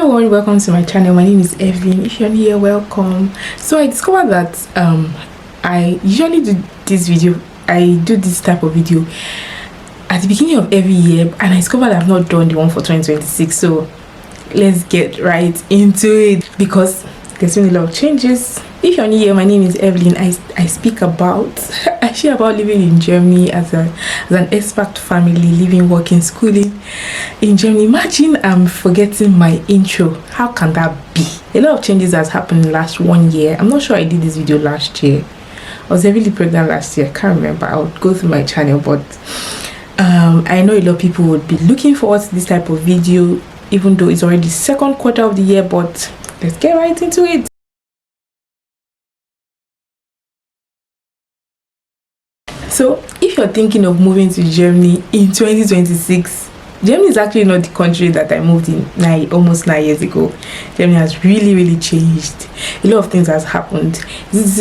Hello everyone, welcome to my channel. My name is Evelyn. If you're new here, welcome. So I discovered that I usually do this type of video at the beginning of every year, and I discovered I've not done the one for 2026. So let's get right into it because there's been a lot of changes. If you're new here, my name is Evelyn. I share about living in Germany as an expat family, living, working, schooling in Germany. Imagine I'm forgetting my intro. How can that be? A lot of changes has happened in the last 1 year. I'm not sure I did this video last year. I was heavily pregnant last year. I can't remember. I would go through my channel, but I know a lot of people would be looking forward to this type of video, even though it's already the second quarter of the year. But let's get right into it. So if you're thinking of moving to Germany in 2026, Germany is actually not the country that I moved in almost 9 years ago. Germany has really changed. A lot of things has happened. Is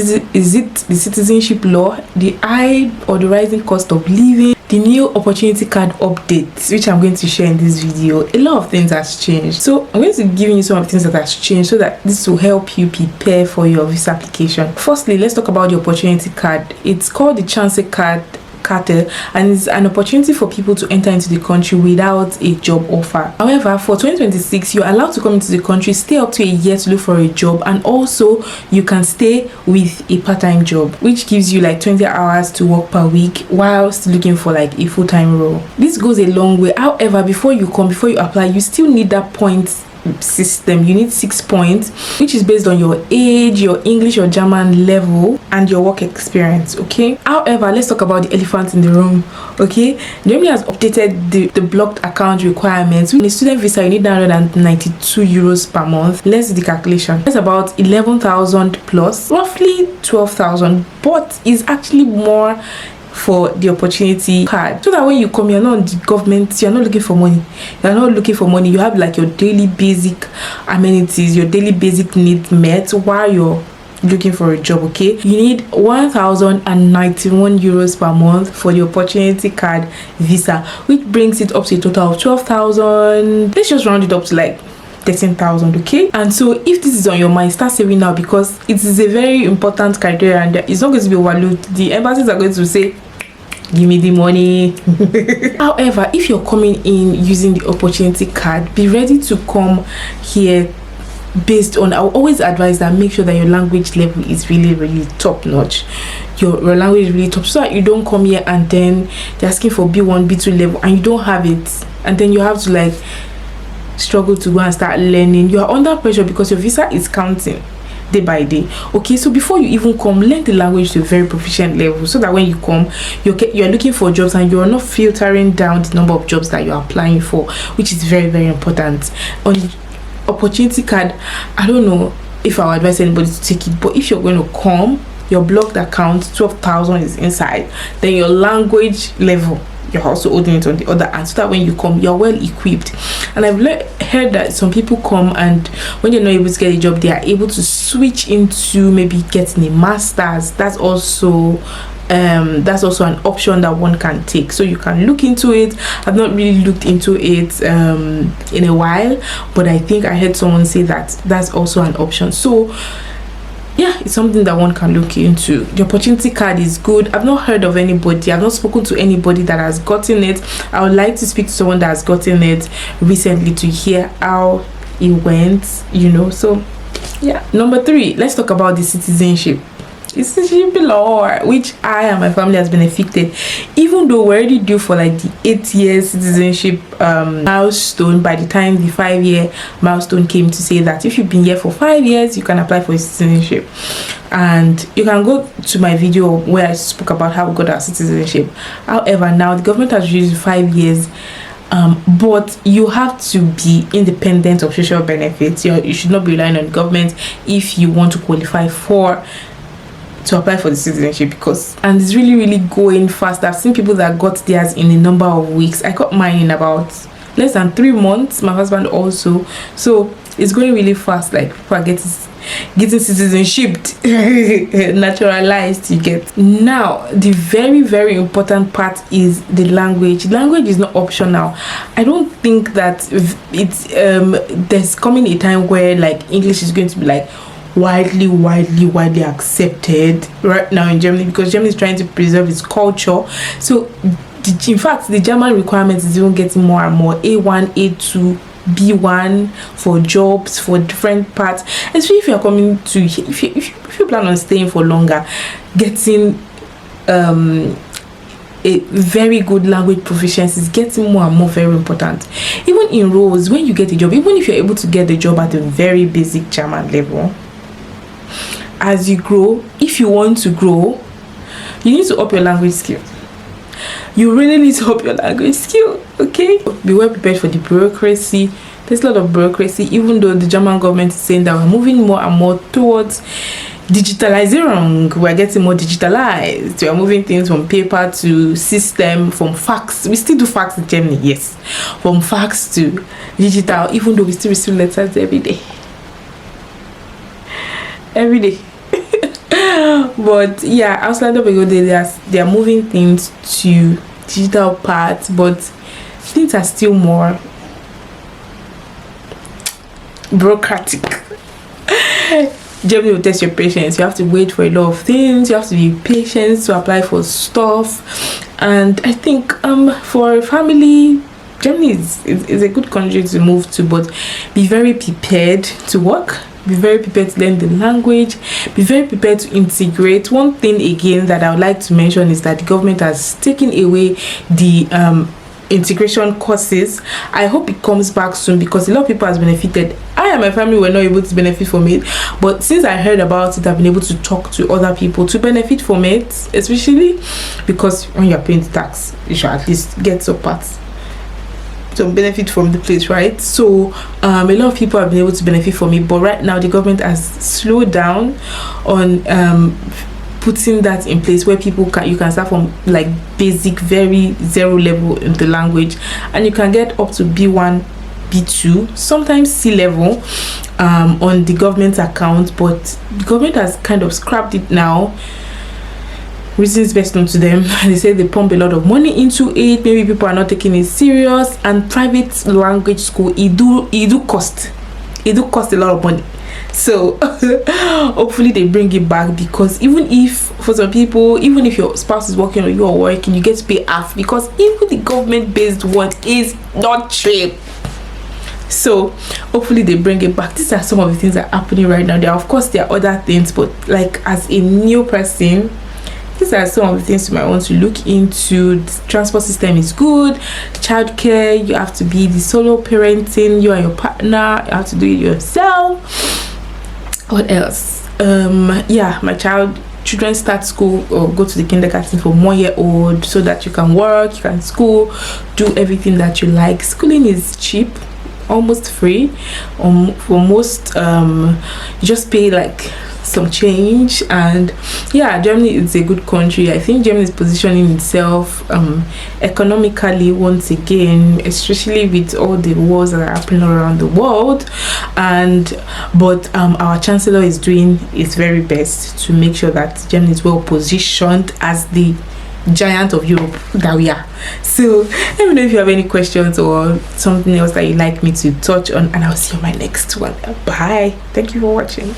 it the citizenship law, the high or the rising cost of living, the new opportunity card updates, which I'm going to share in this video? A lot of things has changed. So I'm going to give you some of the things that has changed so that this will help you prepare for your visa application. Firstly, let's talk about the opportunity card. It's called the Chancenkarte, and it's an opportunity for people to enter into the country without a job offer. However, for 2026, you're allowed to come into the country, stay up to a year to look for a job, and also you can stay with a part-time job, which gives you like 20 hours to work per week whilst looking for like a full-time role. This goes a long way. However, before you apply, you still need that point system. You need 6 points, which is based on your age, your English or German level, and your work experience. Okay, however, let's talk about the elephant in the room. Okay, Germany has updated the blocked account requirements. With a student visa, you need 992 euros per month. Let's do the calculation. That's about 11,000 plus roughly 12,000, but it's actually more for the opportunity card, so that when you come, you're not on the government, you're not looking for money. You have like your daily basic amenities, your daily basic needs met while you're looking for a job. Okay, you need 1,091 euros per month for the opportunity card visa, which brings it up to a total of 12,000. Let's just round it up to like 13,000. Okay, and so if this is on your mind, start saving now, because it is a very important criteria and it's not going to be overlooked. The embassies are going to say, give me the money. However, if you're coming in using the opportunity card, be ready to come here based on, I will always advise that make sure that your language level is really top notch. Your language is really top, so that you don't come here and then they're asking for B1, B2 level and you don't have it, and then you have to like struggle to go and start learning. You are under pressure because your visa is counting day by day. Okay, so before you even come, learn the language to a very proficient level, so that when you come, you're looking for jobs and you're not filtering down the number of jobs that you're applying for, which is very important. On the opportunity card, I don't know if I would advise anybody to take it, but if you're going to come, your blocked account 12,000 is inside, then your language level, you're also holding it on the other hand, so that when you come, you're well equipped. And I've heard that some people come and when they're not able to get a job, they are able to switch into maybe getting a master's. That's also an option that one can take, so you can look into it. I've not really looked into it in a while, but I think I heard someone say that that's also an option. So yeah, it's something that one can look into. The opportunity card is good. I've not heard of anybody, I've not spoken to anybody that has gotten it. I would like to speak to someone that has gotten it recently to hear how it went, so yeah. Number 3, let's talk about the citizenship law, which I and my family has benefited, even though we're already due for like the 8-year citizenship milestone. By the time the 5-year milestone came to say that if you've been here for 5 years, you can apply for citizenship, and you can go to my video where I spoke about how we got our citizenship. However, now the government has reduced 5 years, but you have to be independent of social benefits. You should not be relying on the government if you want to qualify to apply for the citizenship, and it's really going fast. I've seen people that got theirs in a number of weeks. I got mine in about less than 3 months, my husband also. So It's going really fast. Like people are getting citizenship naturalized. You get. Now the very, very important part is the language. Language is not optional. I don't think that it's there's coming a time where like English is going to be like widely accepted right now in Germany, because Germany is trying to preserve its culture. So in fact the German requirements is even getting more and more. A1, A2, B1 for jobs, for different parts, especially if you're coming to, if you plan on staying for longer, getting a very good language proficiency is getting more and more very important. Even in roles, when you get a job, even if you're able to get the job at a very basic German level, as you grow, if you want to grow, you need to up your language skill. You really need to up your language skill, okay? Be well prepared for the bureaucracy. There's a lot of bureaucracy, even though the German government is saying that we're moving more and more towards digitalization. We're getting more digitalized. We're moving things from paper to system, from fax. We still do fax in Germany, yes. From fax to digital, even though we still receive letters every day. Every day. But yeah, outside of they are moving things to digital parts, but things are still more bureaucratic. Germany will test your patience. You have to wait for a lot of things. You have to be patient to apply for stuff. And I think for a family, Germany is a good country to move to, but be very prepared to work. Be very prepared to learn the language. Be very prepared to integrate. One thing again that I would like to mention is that the government has taken away the integration courses. I hope it comes back soon, because a lot of people has benefited. I and my family were not able to benefit from it, but since I heard about it, I've been able to talk to other people to benefit from it, especially because when you're paying tax, you should at least get some parts, some benefit from the place, right? So a lot of people have been able to benefit from it, but right now the government has slowed down on putting that in place, where you can start from like basic, very zero level in the language, and you can get up to B1, B2, sometimes C level on the government account. But the government has kind of scrapped it now. Reasons best known to them. They say they pump a lot of money into it. Maybe people are not taking it serious. And private language school, it do cost a lot of money. So hopefully they bring it back, because even if for some people, even if your spouse is working or you are working, you get to pay half, because even the government based one is not cheap. So hopefully they bring it back. These are some of the things that are happening right now. Of course there are other things, but like as a new person, these are some of the things you might want to look into. The transport system is good. Childcare, you have to be the solo parenting, you and your partner, you have to do it yourself. What else? Yeah, my children start school or go to the kindergarten from 1 year old, so that you can work, you can school, do everything that you like. Schooling is cheap, almost free. For most, you just pay like some change. And yeah, Germany is a good country. I think Germany is positioning itself economically once again, especially with all the wars that are happening around the world. But our chancellor is doing his very best to make sure that Germany is well positioned as the giant of Europe that we are. So let me know if you have any questions or something else that you'd like me to touch on, and I'll see you in my next one. Bye. Thank you for watching.